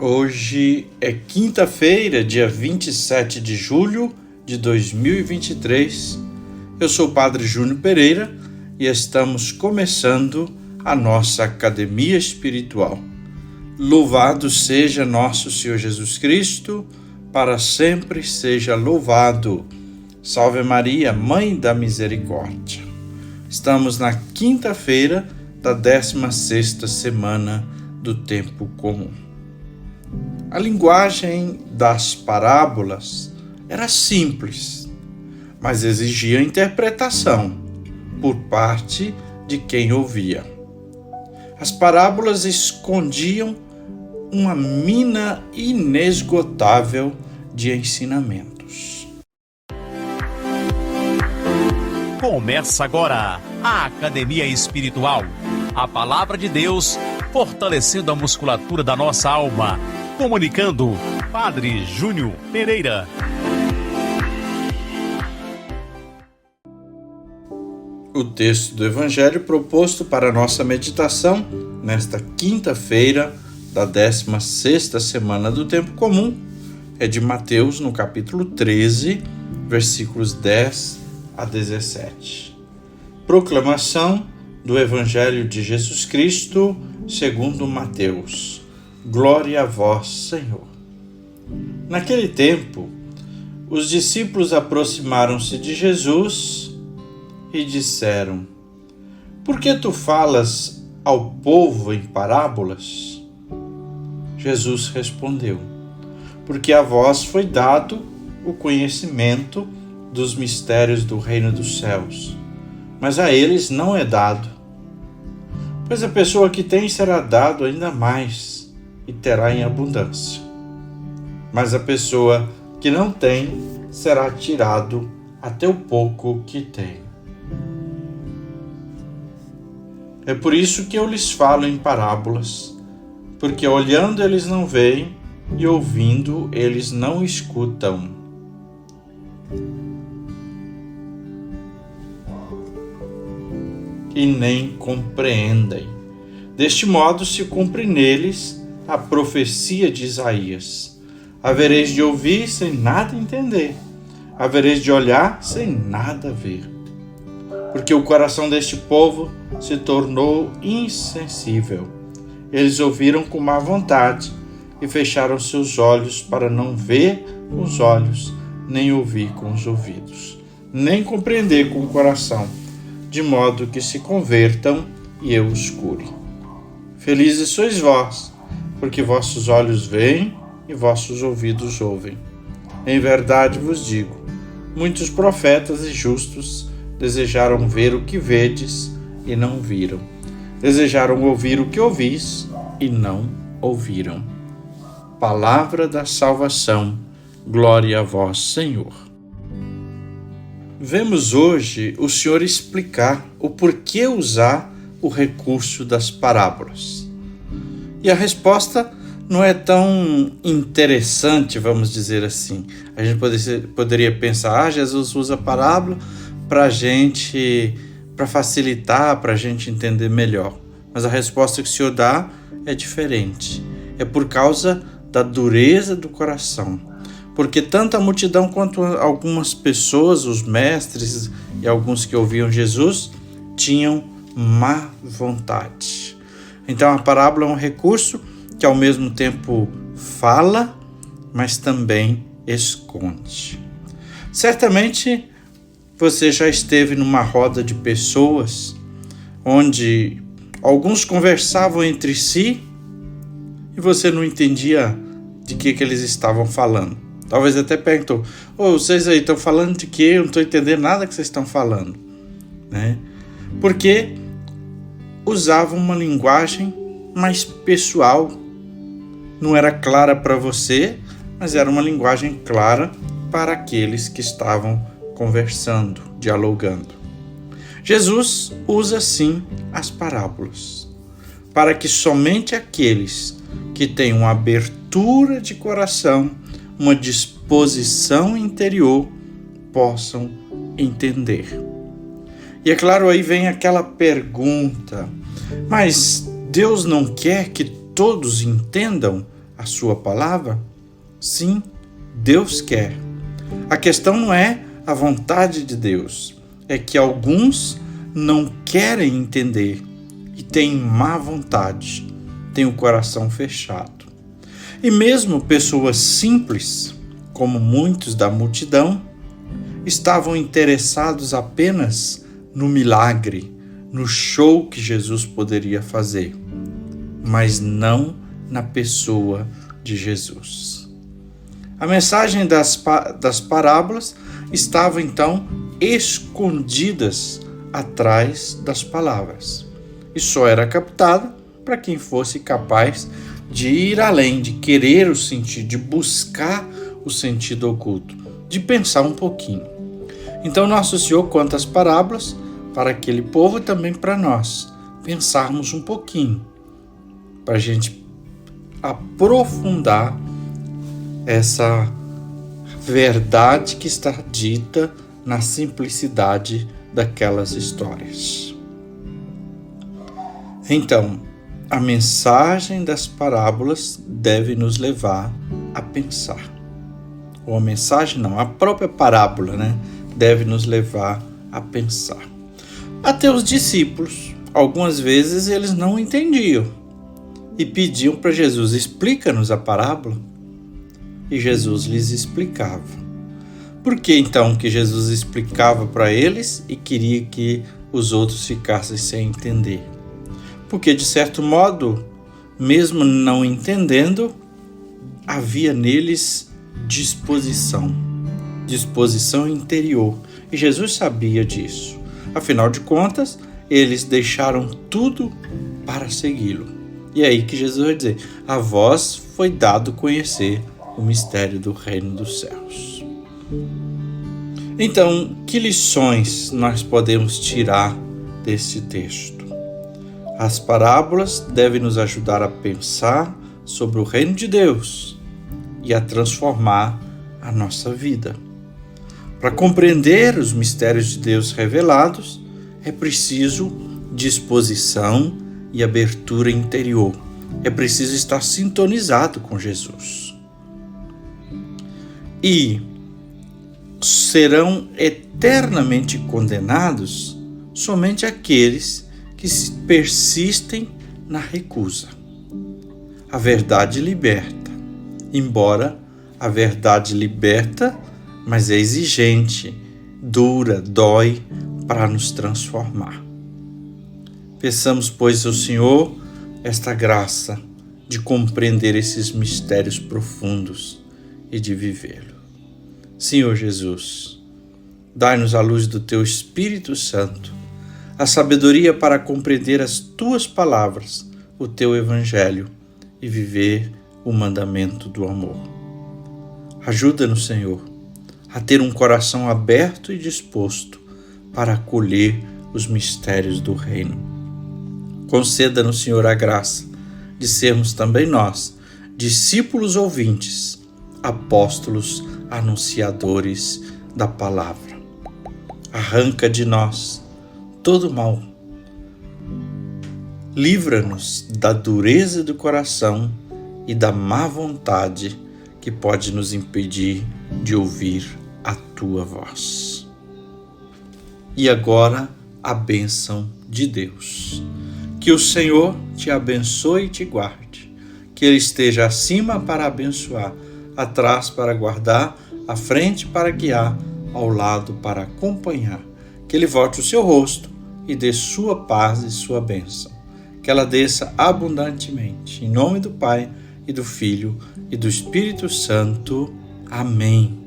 Hoje é quinta-feira, dia 27 de julho de 2023. Eu sou o Padre Júnior Pereira e estamos começando a nossa Academia Espiritual. Louvado seja nosso Senhor Jesus Cristo, para sempre seja louvado. Salve Maria, Mãe da Misericórdia. Estamos na quinta-feira da 16ª semana do Tempo Comum. A linguagem das parábolas era simples, mas exigia interpretação por parte de quem ouvia. As parábolas escondiam uma mina inesgotável de ensinamentos. Começa agora a Academia Espiritual, a Palavra de Deus fortalecendo a musculatura da nossa alma. Comunicando, Padre Júnior Pereira. O texto do Evangelho proposto para a nossa meditação nesta quinta-feira da 16ª semana do Tempo Comum é de Mateus, no capítulo 13, versículos 10 a 17. Proclamação do Evangelho de Jesus Cristo segundo Mateus. Glória a vós, Senhor. Naquele tempo, os discípulos aproximaram-se de Jesus e disseram: Por que tu falas ao povo em parábolas? Jesus respondeu: Porque a vós foi dado o conhecimento dos mistérios do reino dos céus, mas a eles não é dado. Pois a pessoa que tem será dado ainda mais e terá em abundância. Mas a pessoa que não tem será tirado até o pouco que tem. É por isso que eu lhes falo em parábolas, porque olhando eles não veem e ouvindo eles não escutam. E nem compreendem. Deste modo se cumpre neles a profecia de Isaías: havereis de ouvir sem nada entender, havereis de olhar sem nada ver. Porque o coração deste povo se tornou insensível. Eles ouviram com má vontade e fecharam seus olhos para não ver com os olhos, nem ouvir com os ouvidos, nem compreender com o coração, de modo que se convertam e eu os cure. Felizes sois vós, porque vossos olhos veem e vossos ouvidos ouvem. Em verdade vos digo, muitos profetas e justos desejaram ver o que vedes e não viram. Desejaram ouvir o que ouvis e não ouviram. Palavra da salvação. Glória a vós, Senhor. Vemos hoje o Senhor explicar o porquê usar o recurso das parábolas. E a resposta não é tão interessante, vamos dizer assim. A gente poderia pensar, Jesus usa a parábola para facilitar, para a gente entender melhor. Mas a resposta que o Senhor dá é diferente. É por causa da dureza do coração. Porque tanto a multidão quanto algumas pessoas, os mestres e alguns que ouviam Jesus, tinham má vontade. Então a parábola é um recurso que ao mesmo tempo fala, mas também esconde. Certamente você já esteve numa roda de pessoas onde alguns conversavam entre si e você não entendia de que eles estavam falando. Talvez até perguntou: vocês aí estão falando de quê? Eu não estou entendendo nada que vocês estão falando, né? Porque usavam uma linguagem mais pessoal. Não era clara para você, mas era uma linguagem clara para aqueles que estavam conversando, dialogando. Jesus usa sim as parábolas, para que somente aqueles que têm uma abertura de coração, uma disposição interior, possam entender. E é claro, aí vem aquela pergunta: mas Deus não quer que todos entendam a sua palavra? Sim, Deus quer. A questão não é a vontade de Deus, é que alguns não querem entender e têm má vontade, têm o coração fechado. E mesmo pessoas simples, como muitos da multidão, estavam interessados apenas no milagre, no show que Jesus poderia fazer, mas não na pessoa de Jesus. A mensagem das parábolas estava então escondidas atrás das palavras e só era captada para quem fosse capaz de ir além, de querer o sentido, de buscar o sentido oculto, de pensar um pouquinho. Então Nosso Senhor conta as parábolas para aquele povo e também para nós pensarmos um pouquinho, para a gente aprofundar essa verdade que está dita na simplicidade daquelas histórias. Então, a mensagem das parábolas deve nos levar a pensar. Ou a mensagem não, a própria parábola, deve nos levar a pensar. Até os discípulos, algumas vezes eles não entendiam e pediam para Jesus: explica-nos a parábola. E Jesus lhes explicava. Por que então que Jesus explicava para eles e queria que os outros ficassem sem entender? Porque, de certo modo, mesmo não entendendo, havia neles disposição interior. E Jesus sabia disso. Afinal de contas, eles deixaram tudo para segui-lo. E é aí que Jesus vai dizer: a vós foi dado conhecer o mistério do reino dos céus. Então, que lições nós podemos tirar deste texto? As parábolas devem nos ajudar a pensar sobre o reino de Deus e a transformar a nossa vida. Para compreender os mistérios de Deus revelados, é preciso disposição e abertura interior. É preciso estar sintonizado com Jesus. E serão eternamente condenados somente aqueles que persistem na recusa. A verdade liberta, embora a verdade liberta, mas é exigente, dura, dói para nos transformar. Peçamos, pois, ao Senhor esta graça de compreender esses mistérios profundos e de vivê-lo. Senhor Jesus, dai-nos a luz do Teu Espírito Santo, a sabedoria para compreender as Tuas palavras, o Teu Evangelho e viver o mandamento do amor. Ajuda-nos, Senhor, a ter um coração aberto e disposto para acolher os mistérios do reino. Conceda-nos, Senhor, a graça de sermos também nós, discípulos ouvintes, apóstolos anunciadores da palavra. Arranca de nós todo mal. Livra-nos da dureza do coração e da má vontade que pode nos impedir de ouvir a Tua voz. E agora, a bênção de Deus. Que o Senhor te abençoe e te guarde. Que Ele esteja acima para abençoar, atrás para guardar, à frente para guiar, ao lado para acompanhar. Que Ele volte o seu rosto e dê sua paz e sua bênção. Que ela desça abundantemente. Em nome do Pai, e do Filho, e do Espírito Santo. Amém.